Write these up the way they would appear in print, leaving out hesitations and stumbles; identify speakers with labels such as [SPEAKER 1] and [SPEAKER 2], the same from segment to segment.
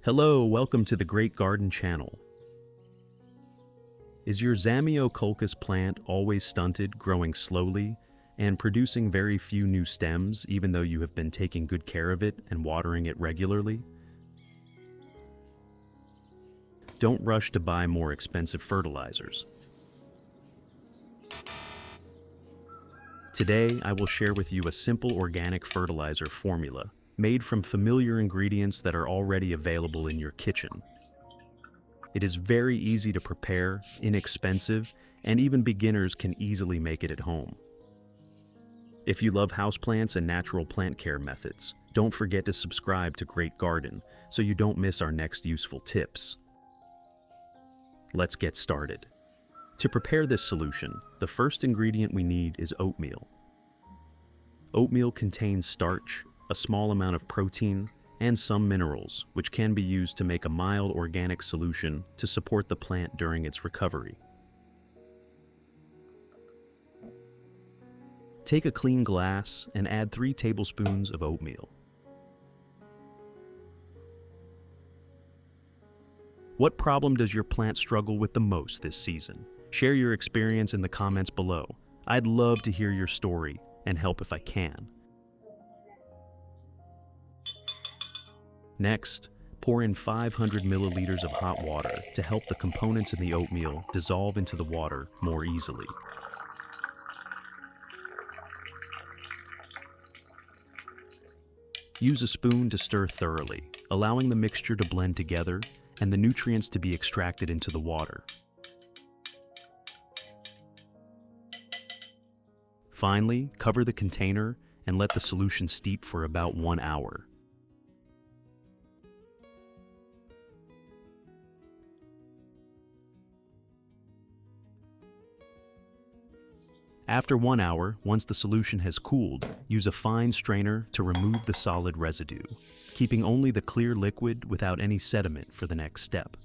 [SPEAKER 1] Hello, welcome to the Great Garden channel. Is your Zamioculcas plant always stunted, growing slowly, and producing very few new stems even though you have been taking good care of it and watering it regularly? Don't rush to buy more expensive fertilizers. Today, I will share with you a simple organic fertilizer formula made from familiar ingredients that are already available in your kitchen. It is very easy to prepare, inexpensive, and even beginners can easily make it at home. If you love houseplants and natural plant care methods, don't forget to subscribe to Great Garden so you don't miss our next useful tips. Let's get started. To prepare this solution, the first ingredient we need is oatmeal. Oatmeal contains starch, a small amount of protein, and some minerals, which can be used to make a mild organic solution to support the plant during its recovery. Take a clean glass and add 3 tablespoons of oatmeal. What problem does your plant struggle with the most this season? Share your experience in the comments below. I'd love to hear your story and help if I can. Next, pour in 500 milliliters of hot water to help the components in the oatmeal dissolve into the water more easily. Use a spoon to stir thoroughly, allowing the mixture to blend together and the nutrients to be extracted into the water. Finally, cover the container and let the solution steep for about 1 hour. After 1 hour, once the solution has cooled, use a fine strainer to remove the solid residue, keeping only the clear liquid without any sediment for the next step.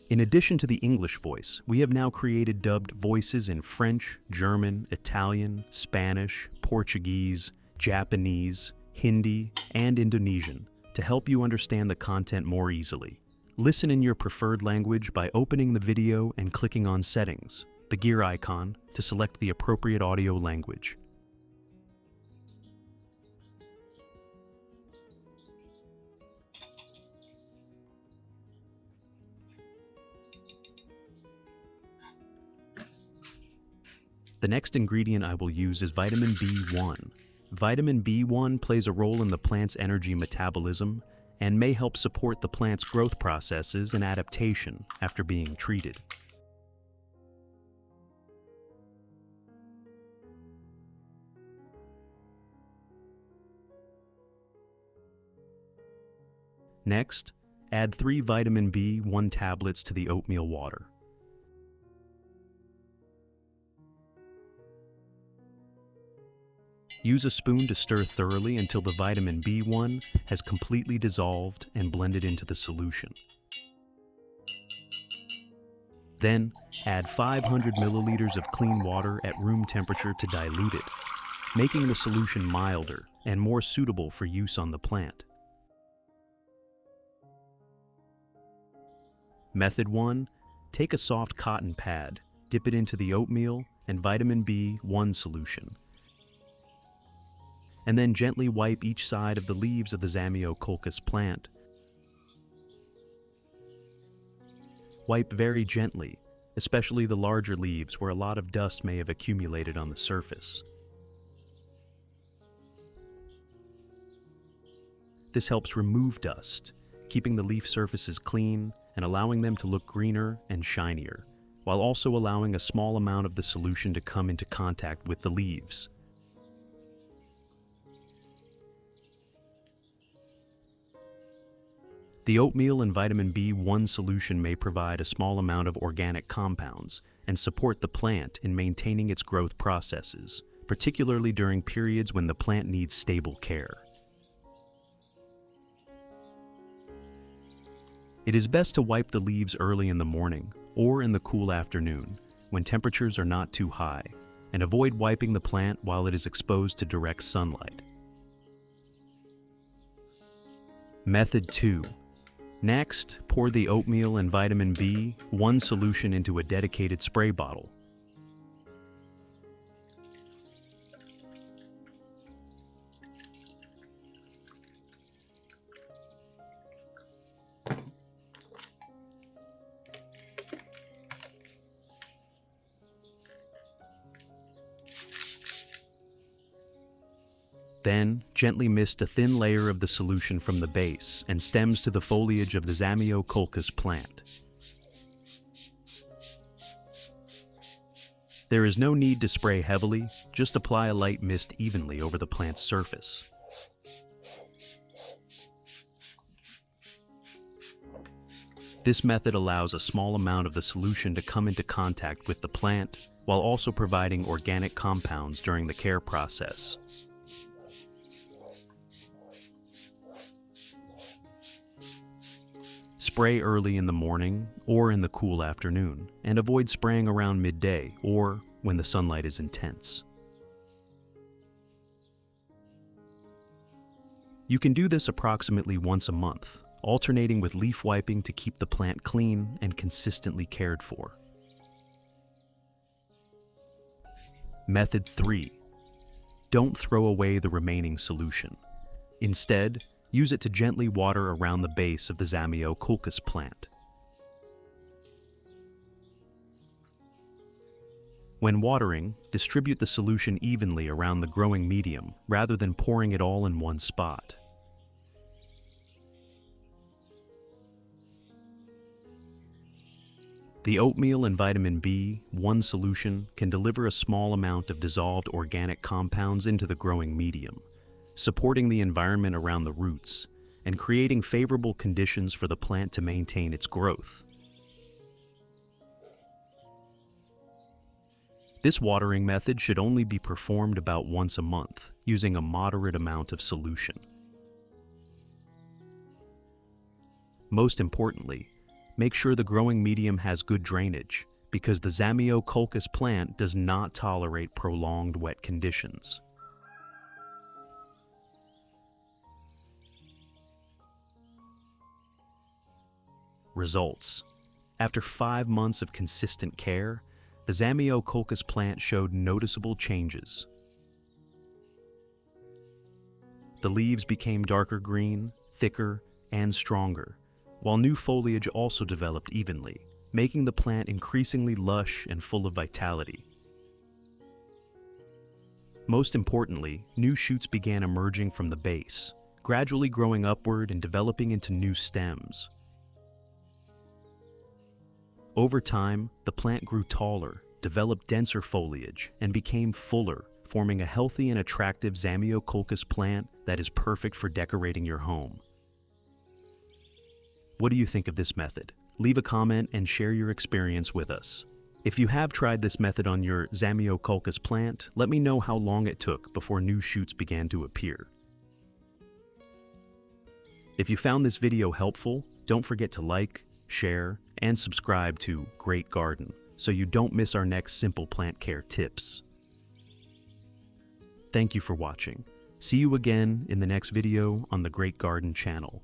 [SPEAKER 1] In addition to the English voice, we have now created dubbed voices in French, German, Italian, Spanish, Portuguese, Japanese, Hindi, and Indonesian to help you understand the content more easily. Listen in your preferred language by opening the video and clicking on Settings, the gear icon, to select the appropriate audio language. The next ingredient I will use is vitamin B1. Vitamin B1 plays a role in the plant's energy metabolism and may help support the plant's growth processes and adaptation after being treated. Next, add 3 vitamin B1 tablets to the oatmeal water. Use a spoon to stir thoroughly until the vitamin B1 has completely dissolved and blended into the solution. Then, add 500 milliliters of clean water at room temperature to dilute it, making the solution milder and more suitable for use on the plant. Method 1. Take a soft cotton pad, dip it into the oatmeal and vitamin B1 solution, and then gently wipe each side of the leaves of the Zamioculcas plant. Wipe very gently, especially the larger leaves where a lot of dust may have accumulated on the surface. This helps remove dust, keeping the leaf surfaces clean and allowing them to look greener and shinier, while also allowing a small amount of the solution to come into contact with the leaves. The oatmeal and vitamin B1 solution may provide a small amount of organic compounds and support the plant in maintaining its growth processes, particularly during periods when the plant needs stable care. It is best to wipe the leaves early in the morning or in the cool afternoon when temperatures are not too high, and avoid wiping the plant while it is exposed to direct sunlight. Method 2. Next, pour the oatmeal and vitamin B1 solution into a dedicated spray bottle. Then, gently mist a thin layer of the solution from the base and stems to the foliage of the Zamioculcas plant. There is no need to spray heavily, just apply a light mist evenly over the plant's surface. This method allows a small amount of the solution to come into contact with the plant, while also providing organic compounds during the care process. Spray early in the morning or in the cool afternoon, and avoid spraying around midday or when the sunlight is intense. You can do this approximately once a month, alternating with leaf wiping to keep the plant clean and consistently cared for. Method 3. Don't throw away the remaining solution. Instead, use it to gently water around the base of the Zamioculcas plant. When watering, distribute the solution evenly around the growing medium rather than pouring it all in one spot. The oatmeal and vitamin B1 solution can deliver a small amount of dissolved organic compounds into the growing medium, supporting the environment around the roots and creating favorable conditions for the plant to maintain its growth. This watering method should only be performed about once a month, using a moderate amount of solution. Most importantly, make sure the growing medium has good drainage, because the Zamioculcas plant does not tolerate prolonged wet conditions. Results. After 5 months of consistent care, the Zamioculcas plant showed noticeable changes. The leaves became darker green, thicker, and stronger, while new foliage also developed evenly, making the plant increasingly lush and full of vitality. Most importantly, new shoots began emerging from the base, gradually growing upward and developing into new stems. Over time, the plant grew taller, developed denser foliage, and became fuller, forming a healthy and attractive Zamioculcas plant that is perfect for decorating your home. What do you think of this method? Leave a comment and share your experience with us. If you have tried this method on your Zamioculcas plant, let me know how long it took before new shoots began to appear. If you found this video helpful, don't forget to like, share, and subscribe to Great Garden so you don't miss our next simple plant care tips. Thank you for watching. See you again in the next video on the Great Garden channel.